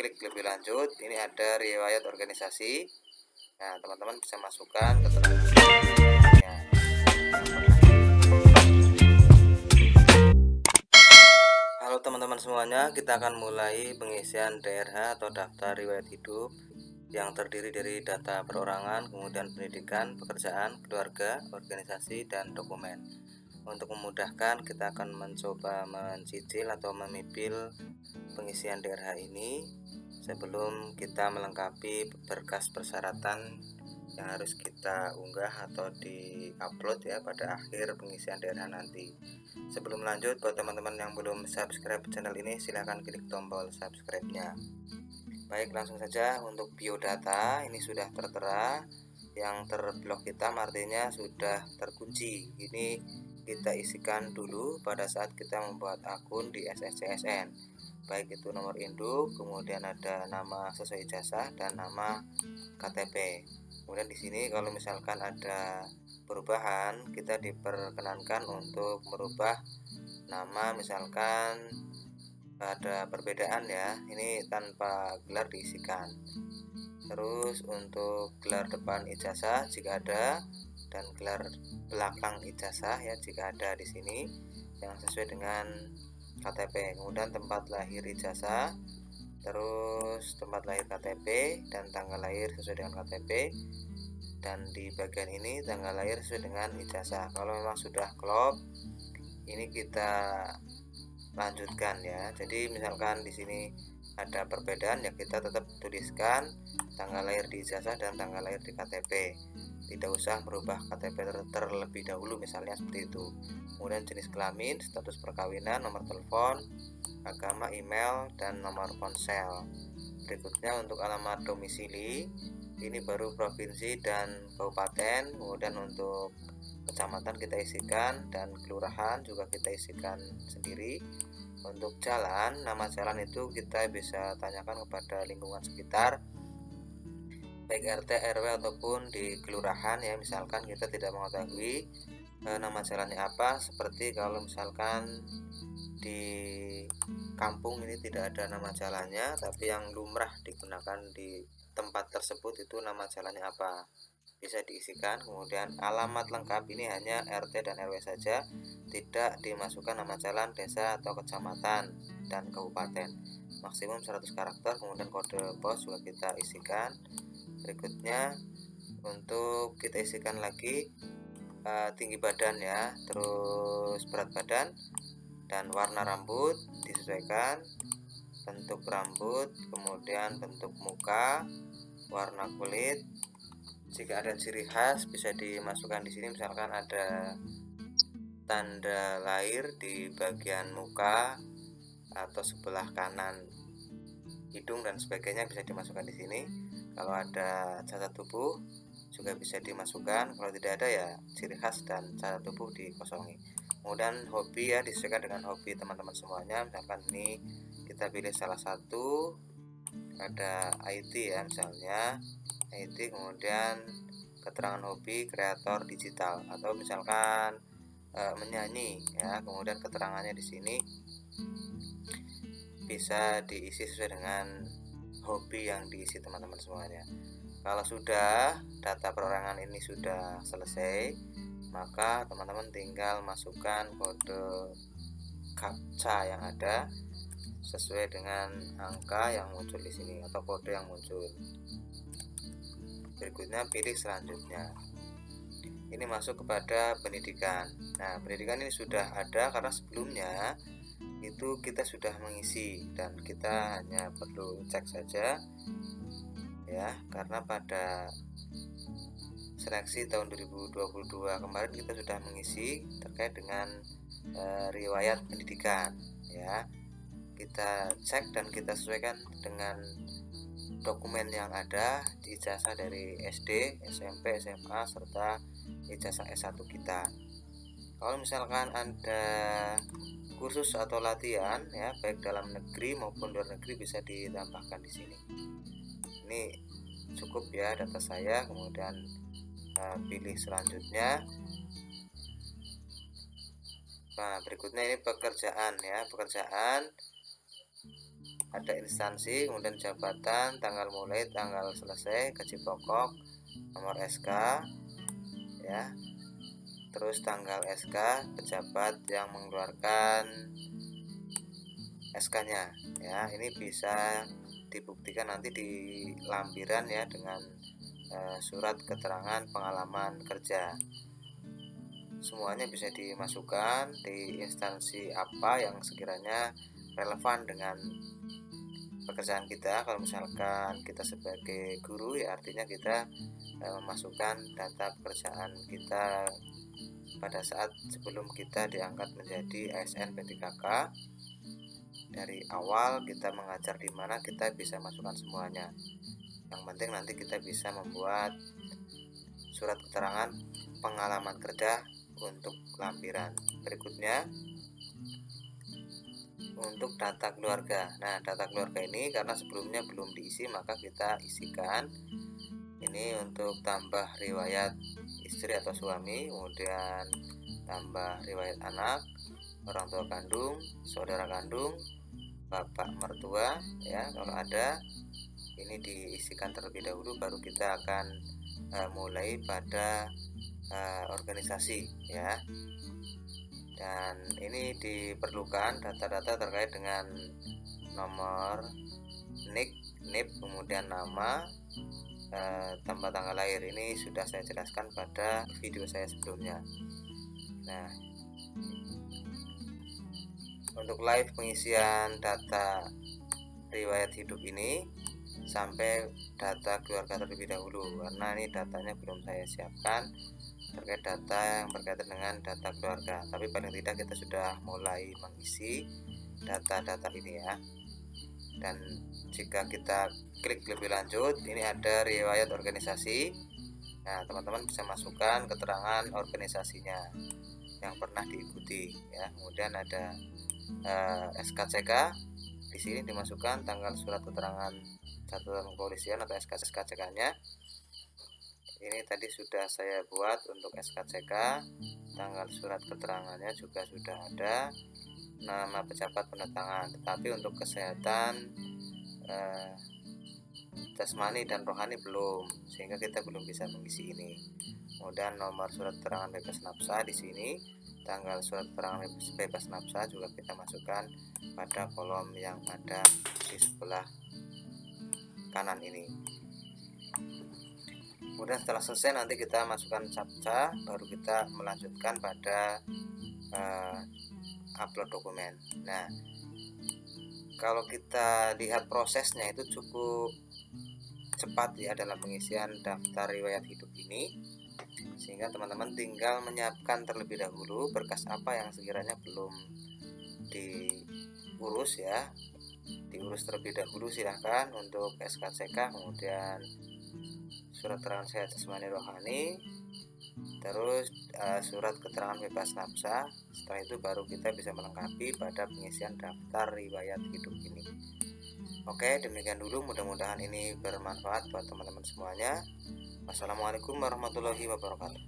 klik lebih lanjut, ini ada riwayat organisasi. Nah, teman-teman bisa masukkan keterangan. Halo teman-teman semuanya, kita akan mulai pengisian DRH atau daftar riwayat hidup yang terdiri dari data perorangan, kemudian pendidikan, pekerjaan, keluarga, organisasi, dan dokumen. Untuk memudahkan, kita akan mencoba mencicil atau memipil pengisian DRH ini sebelum kita melengkapi berkas persyaratan yang harus kita unggah atau di-upload ya pada akhir pengisian DRH nanti. Sebelum lanjut, buat teman-teman yang belum subscribe channel ini, silahkan klik tombol subscribe-nya. Baik, langsung saja untuk biodata. Ini sudah tertera, yang terblok hitam artinya sudah terkunci. Ini kita isikan dulu pada saat kita membuat akun di SSCSN, baik itu nomor induk, kemudian ada nama sesuai ijazah dan nama KTP. Kemudian di sini kalau misalkan ada perubahan, kita diperkenankan untuk merubah nama, misalkan ada perbedaan ya, ini tanpa gelar diisikan. Terus untuk gelar depan ijazah jika ada, dan gelar belakang ijazah ya jika ada di sini yang sesuai dengan KTP. Kemudian tempat lahir ijazah, terus tempat lahir KTP dan tanggal lahir sesuai dengan KTP, dan di bagian ini tanggal lahir sesuai dengan ijazah. Kalau memang sudah klop, ini kita lanjutkan ya. Jadi misalkan di sini ada perbedaan ya, kita tetap tuliskan tanggal lahir di ijazah dan tanggal lahir di KTP. Tidak usah merubah KTP terlebih dahulu, misalnya seperti itu. Kemudian jenis kelamin, status perkawinan, nomor telepon, agama, email, dan nomor ponsel. Berikutnya untuk alamat domisili, ini baru provinsi dan kabupaten. Kemudian untuk kecamatan kita isikan, dan kelurahan juga kita isikan sendiri. Untuk jalan, nama jalan itu kita bisa tanyakan kepada lingkungan sekitar, baik RT, RW ataupun di kelurahan ya. Misalkan kita tidak mengetahui nama jalannya apa, seperti kalau misalkan di kampung ini tidak ada nama jalannya, tapi yang lumrah digunakan di tempat tersebut itu nama jalannya apa, bisa diisikan. Kemudian alamat lengkap ini hanya RT dan RW saja, tidak dimasukkan nama jalan, desa atau kecamatan dan kabupaten. Maksimum 100 karakter. Kemudian kode pos juga kita isikan. Berikutnya untuk kita isikan lagi tinggi badan ya, terus berat badan, dan warna rambut disesuaikan, bentuk rambut, kemudian bentuk muka, warna kulit. Jika ada ciri khas bisa dimasukkan di sini, misalkan ada tanda lahir di bagian muka atau sebelah kanan hidung dan sebagainya, bisa dimasukkan di sini. Kalau ada cacat tubuh juga bisa dimasukkan, kalau tidak ada ya ciri khas dan cacat tubuh dikosongi. Kemudian hobi ya, disesuaikan dengan hobi teman-teman semuanya. Misalkan ini kita pilih salah satu, ada IT ya, misalnya IT, kemudian keterangan hobi kreator digital, atau misalkan menyanyi ya, kemudian keterangannya di sini bisa diisi sesuai dengan hobi yang diisi teman-teman semuanya. Kalau sudah data perorangan ini sudah selesai, maka teman-teman tinggal masukkan kode captcha yang ada sesuai dengan angka yang muncul di sini atau kode yang muncul. Berikutnya pilih selanjutnya. Ini masuk kepada pendidikan. Nah, pendidikan ini sudah ada karena sebelumnya itu kita sudah mengisi, dan kita hanya perlu cek saja ya, karena pada seleksi tahun 2022 kemarin kita sudah mengisi terkait dengan riwayat pendidikan ya. Kita cek dan kita sesuaikan dengan dokumen yang ada di ijazah dari SD, SMP, SMA, serta ijazah S1 kita. Kalau misalkan ada kursus atau latihan ya, baik dalam negeri maupun luar negeri, bisa ditambahkan di sini. Ini cukup ya data saya. Kemudian pilih selanjutnya. Nah, berikutnya ini pekerjaan ya, pekerjaan ada instansi, kemudian jabatan, tanggal mulai, tanggal selesai, gaji pokok, nomor SK ya, terus tanggal SK, pejabat yang mengeluarkan SK-nya ya. Ini bisa dibuktikan nanti di lampiran ya dengan surat keterangan pengalaman kerja. Semuanya bisa dimasukkan di instansi apa yang sekiranya relevan dengan pekerjaan kita. Kalau misalkan kita sebagai guru ya artinya kita memasukkan data pekerjaan kita pada saat sebelum kita diangkat menjadi ASN P3K. Dari awal kita mengajar di mana kita bisa masukkan semuanya. Yang penting nanti kita bisa membuat surat keterangan pengalaman kerja untuk lampiran. Berikutnya untuk data keluarga. Nah, data keluarga ini karena sebelumnya belum diisi maka kita isikan. Ini untuk tambah riwayat istri atau suami, kemudian tambah riwayat anak, orang tua kandung, saudara kandung, bapak mertua ya kalau ada. Ini diisikan terlebih dahulu, baru kita akan mulai pada organisasi ya. Dan ini diperlukan data-data terkait dengan nomor NIK, kemudian nama, tambah tanggal lahir. Ini sudah saya jelaskan pada video saya sebelumnya. Nah, untuk live pengisian data riwayat hidup ini sampai data keluarga terlebih dahulu, karena ini datanya belum saya siapkan terkait data yang berkaitan dengan data keluarga. Tapi paling tidak kita sudah mulai mengisi data-data ini ya. Dan jika kita klik lebih lanjut, ini ada riwayat organisasi. Nah, teman-teman bisa masukkan keterangan organisasinya yang pernah diikuti ya. Kemudian ada SKCK. Di sini dimasukkan tanggal surat keterangan catatan kepolisian atau SKCK-nya. Ini tadi sudah saya buat untuk SKCK, tanggal surat keterangannya juga sudah ada, nama pejabat penetangan. Tetapi untuk kesehatan jasmani dan rohani belum, sehingga kita belum bisa mengisi ini. Kemudian nomor surat keterangan bebas nafsa di sini, tanggal surat keterangan bebas nafsa juga kita masukkan pada kolom yang ada di sebelah kanan ini. Kemudian setelah selesai nanti kita masukkan captcha, baru kita melanjutkan pada upload dokumen. Nah, kalau kita lihat prosesnya itu cukup cepat ya dalam pengisian daftar riwayat hidup ini, sehingga teman-teman tinggal menyiapkan terlebih dahulu berkas apa yang sekiranya belum diurus ya, diurus terlebih dahulu silahkan untuk SKCK, kemudian surat keterangan sehat jasmani rohani, terus surat keterangan bebas nafsa. Setelah itu baru kita bisa melengkapi pada pengisian daftar riwayat hidup ini. Oke, demikian dulu, mudah-mudahan ini bermanfaat buat teman-teman semuanya. Wassalamualaikum warahmatullahi wabarakatuh.